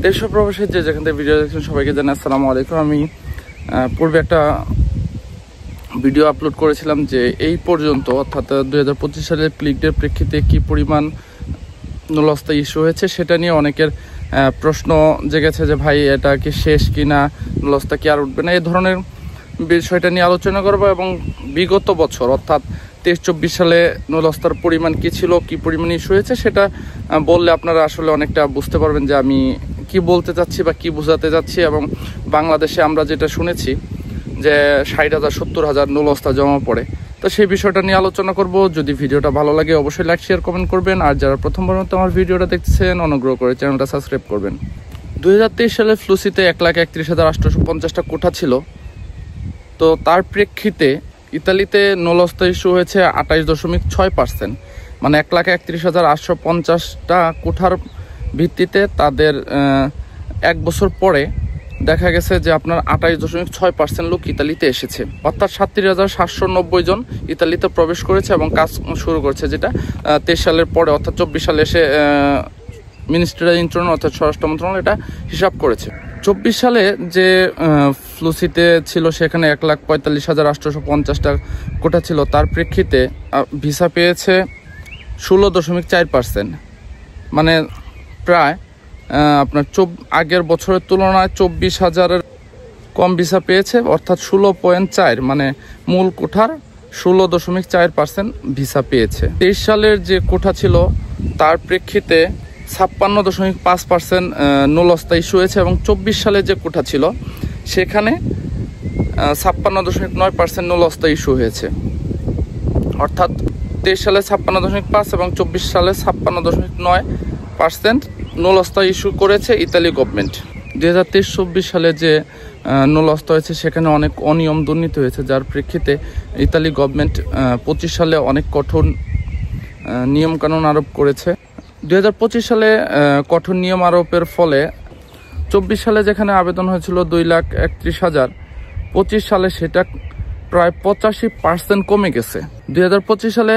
দেশ ও প্রবাসী যে যেখান থেকে ভিডিও দেখছেন সবাইকে জানাই আসসালামু আলাইকুম। আমি পূর্বে একটা ভিডিও আপলোড করেছিলাম যে এই পর্যন্ত অর্থাৎ 2025 সালের ক্লিকডের প্রেক্ষিতে কি পরিমাণ নুলস্তা ইস্যু হয়েছে সেটা নিয়ে অনেকের প্রশ্ন জেগেছে যে ভাই এটা কি শেষ কিনা, নুলস্তা কি আর উঠবে না, এই ধরনের বিষয়টা নিয়ে আলোচনা করবো এবং বিগত বছর অর্থাৎ 23-24 সালে নুলস্তার পরিমাণ কি ছিল, কি পরিমাণ ইস্যু হয়েছে সেটা বললে আপনারা আসলে অনেকটা বুঝতে পারবেন যে আমি কি বলতে চাচ্ছি বা কি বোঝাতে যাচ্ছি। এবং বাংলাদেশে আমরা যেটা শুনেছি যে 60,000 70,000 নুলস্তা জমা পড়ে, তো সেই বিষয়টা নিয়ে আলোচনা করব। যদি ভিডিওটা ভালো লাগে অবশ্যই লাইক শেয়ার কমেন্ট করবেন, আর যারা প্রথমবার মতো আমার ভিডিওটা দেখছেন অনুগ্রহ করে চ্যানেলটা সাবস্ক্রাইব করবেন। 2023 সালে ফ্লুসিতে 1,31,850টা কোঠা ছিল, তো তার প্রেক্ষিতে ইতালিতে নুলস্তা ইস্যু হয়েছে 28.6%, মানে 1,31,850টা কোঠার ভিত্তিতে তাদের এক বছর পরে দেখা গেছে যে আপনার 28.6% লোক ইতালিতে এসেছে, অর্থাৎ 37,790 জন ইতালিতে প্রবেশ করেছে এবং কাজ শুরু করেছে, যেটা 23 সালের পরে অর্থাৎ 24 সালে এসে মিনিস্ট্রি ইন্টারনাল অর্থাৎ স্বরাষ্ট্র মন্ত্রণালয় এটা হিসাব করেছে। 24 সালে যে ফ্লুসিতে ছিল সেখানে 1,45,850টা কোঠা ছিল, তার প্রেক্ষিতে ভিসা পেয়েছে 16.4%, মানে প্রায় আপনার আগের বছরের তুলনায় 24,000-এর কম ভিসা পেয়েছে, অর্থাৎ 16.4, মানে মূল কোঠার 16.4% ভিসা পেয়েছে। 23 সালের যে কোঠা ছিল তার প্রেক্ষিতে 56.5% নুলস্তা ইস্যু হয়েছে এবং 24 সালে যে কোঠা ছিল সেখানে 56.9% নুলস্তা ইস্যু হয়েছে, অর্থাৎ 23 সালে 56.5 এবং 24 সালে 56.9% নুলস্তা ইস্যু করেছে ইতালি গভর্নমেন্ট। 2023-24 সালে যে নুলস্তা হয়েছে সেখানে অনেক অনিয়ম দুর্নীতি হয়েছে, যার প্রেক্ষিতে ইতালি গভর্নমেন্ট 25 সালে অনেক কঠোর নিয়মকানুন আরোপ করেছে। 2025 সালে কঠোর নিয়ম আরোপের ফলে 24 সালে যেখানে আবেদন হয়েছিল 2,31,000, 25 সালে সেটা প্রায় 85% কমে গেছে। 2025 সালে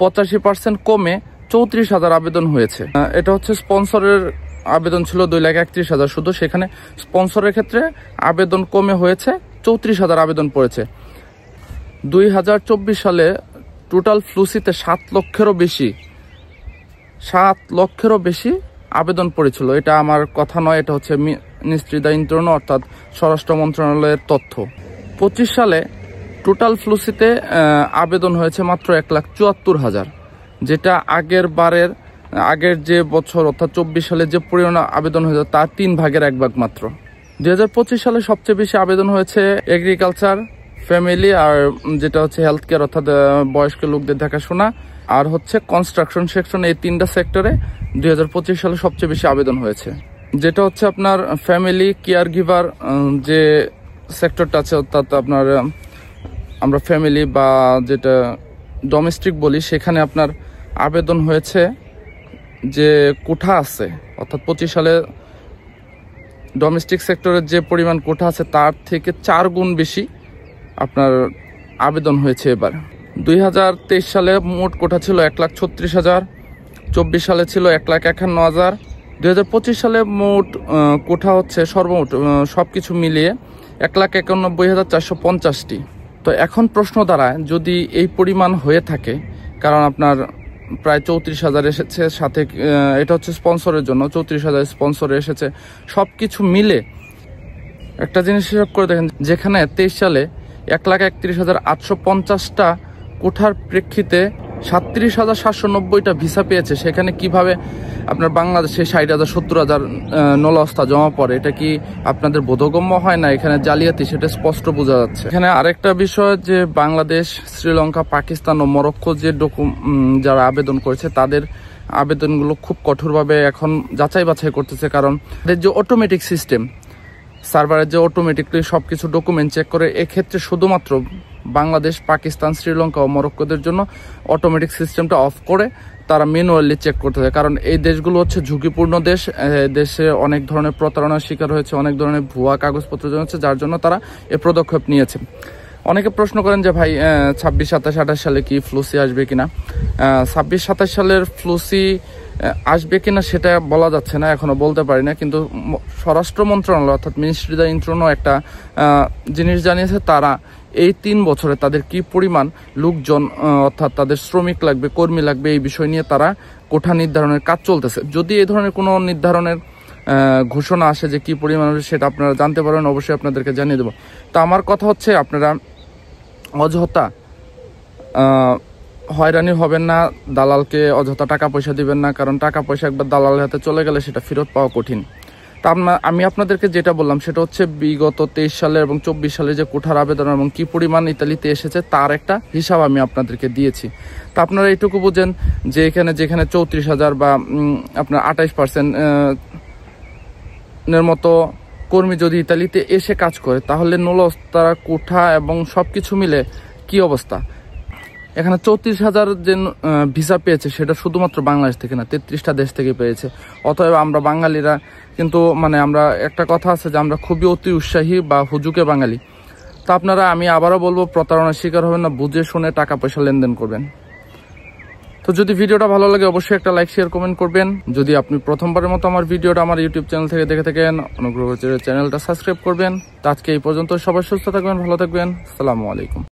85% কমে 34,000 আবেদন হয়েছে। এটা হচ্ছে স্পন্সরের আবেদন ছিল 2,31,000 শুধু, সেখানে স্পন্সরের ক্ষেত্রে আবেদন কমে হয়েছে 34,000 আবেদন পড়েছে। 2024 সালে টোটাল ফ্লুসিতে 7 লক্ষেরও বেশি আবেদন পড়েছিল। এটা আমার কথা নয়, এটা হচ্ছে মিনিস্ট্রি দ্য ইন্টারনাল অর্থাৎ স্বরাষ্ট্র মন্ত্রণালয়ের তথ্য। 25 সালে টোটাল ফ্লুসিতে আবেদন হয়েছে মাত্র 1,74,000, যেটা আগের যে বছর অর্থাৎ 24 সালে যে পরিমাণ আবেদন হয়েছে তার 3 ভাগের 1 ভাগ মাত্র। 2025 সালে সবচেয়ে বেশি আবেদন হয়েছে এগ্রিকালচার, ফ্যামিলি, আর যেটা হচ্ছে হেলথ কেয়ার অর্থাৎ বয়স্ক লোকদের দেখাশোনা, আর হচ্ছে কনস্ট্রাকশন সেকশন। এই 3টা সেক্টরে 2025 সালে সবচেয়ে বেশি আবেদন হয়েছে। যেটা হচ্ছে আপনার ফ্যামিলি কেয়ার গিভার যে সেক্টরটা আছে, অর্থাৎ আপনার আমরা ফ্যামিলি বা যেটা ডোমেস্টিক বলি, সেখানে আপনার আবেদন হয়েছে যে কোঠা আছে, অর্থাৎ 25 সালে ডোমেস্টিক সেক্টরের যে পরিমাণ কোঠা আছে তার থেকে 4 গুণ বেশি আপনার আবেদন হয়েছে এবার। 2023 সালে মোট কোঠা ছিল 1,36,000, 24 সালে ছিল 1,51,000, 2025 সালে মোট কোঠা হচ্ছে সর্বমোট সবকিছু মিলিয়ে 1,91,450টি। তো এখন প্রশ্ন দাঁড়ায়, যদি এই পরিমাণ হয়ে থাকে, কারণ আপনার প্রায় 34,000 এসেছে, সাথে এটা হচ্ছে স্পন্সরের জন্য 34,000 স্পন্সরে এসেছে, সব কিছু মিলে একটা জিনিস হিসাব করে দেখেন, যেখানে 23 সালে 1,31,850টা কোঠার প্রেক্ষিতে 37,790টা ভিসা পেয়েছে, সেখানে কিভাবে আপনার বাংলাদেশে 60,000 70,000 নুলস্তা জমা পড়ে? এটা কি আপনাদের বোধগম্য হয় না? এখানে জালিয়াতি, সেটা স্পষ্ট বোঝা যাচ্ছে। এখানে আরেকটা বিষয় যে বাংলাদেশ, শ্রীলঙ্কা, পাকিস্তান ও মরক্কো যে যারা আবেদন করেছে তাদের আবেদনগুলো খুব কঠোরভাবে এখন যাচাই বাছাই করতেছে, কারণ এদের যে অটোমেটিক সিস্টেম, সার্ভারের যে অটোমেটিকলি সবকিছু ডকুমেন্ট চেক করে, এক্ষেত্রে শুধুমাত্র বাংলাদেশ, পাকিস্তান, শ্রীলঙ্কা ও মরক্কোদের জন্য অটোমেটিক সিস্টেমটা অফ করে তারা ম্যানুয়ালি চেক করতে হয়, কারণ এই দেশগুলো হচ্ছে ঝুঁকিপূর্ণ দেশ। দেশে অনেক ধরনের প্রতারণার শিকার হয়েছে, অনেক ধরনের ভুয়া কাগজপত্র জমেছে, যার জন্য তারা এই পদক্ষেপ নিয়েছে। অনেকে প্রশ্ন করেন যে ভাই 26, 27, 28 সালে কি ফ্লুসি আসবে কিনা। 26, 27 সালের ফ্লুসি আসবে কিনা সেটা বলা যাচ্ছে না, এখনো বলতে পারি না। কিন্তু স্বরাষ্ট্র মন্ত্রণালয় অর্থাৎ মিনিস্ট্রি দ্য ইন্টারনও একটা জিনিস জানিয়েছে, তারা এই 3 বছরে তাদের কি পরিমাণ লোকজন অর্থাৎ তাদের শ্রমিক লাগবে, কর্মী লাগবে, এই বিষয় নিয়ে তারা কোঠা নির্ধারণের কাজ চলতেছে। যদি এই ধরনের কোনো নির্ধারণের ঘোষণা আসে যে কি পরিমাণ হবে, সেটা আপনারা জানতে পারবেন, অবশ্যই আপনাদেরকে জানিয়ে দেবো। তো আমার কথা হচ্ছে, আপনারা অযথা হয়রানি হবেন না, দালালকে অযথা টাকা পয়সা দিবেন না, কারণ টাকা পয়সা একবার দালালের হাতে চলে গেলে সেটা ফেরত পাওয়া কঠিন। তা আমি আপনাদেরকে যেটা বললাম সেটা হচ্ছে বিগত 23 সালে এবং 24 সালে যে কোঠার আবেদন এবং কি পরিমাণ ইতালিতে এসেছে তার একটা হিসাব আমি আপনাদেরকে দিয়েছি। তা আপনারা এইটুকু বুঝেন যে যেখানে 34,000 বা আপনার 28% মতো কর্মী যদি ইতালিতে এসে কাজ করে, তাহলে নুলস তারা কোঠা এবং সবকিছু মিলে কি অবস্থা। এখানে 34,000 যে ভিসা পেয়েছে সেটা শুধুমাত্র বাংলাদেশ থেকে না, 33টা দেশ থেকে পেয়েছে। অতএব আমরা বাঙালিরা কিন্তু আমরা একটা কথা আছে যে আমরা খুবই অতি উৎসাহী বা হুজুকে বাঙালি। তা আপনারা, আমি আবারও বলবো, প্রতারণার শিকার হবেন না, বুঝে শুনে টাকা পয়সা লেনদেন করবেন। তো যদি ভিডিওটা ভালো লাগে অবশ্যই একটা লাইক, শেয়ার, কমেন্ট করবেন। যদি আপনি প্রথমবারের মতো আমার ভিডিওটা আমার ইউটিউব চ্যানেল থেকে দেখে থাকেন, অনুগ্রহ করে চ্যানেলটা সাবস্ক্রাইব করবেন। তো আজকে এই পর্যন্ত, সবাই সুস্থ থাকবেন, ভালো থাকবেন, আসসালামু আলাইকুম।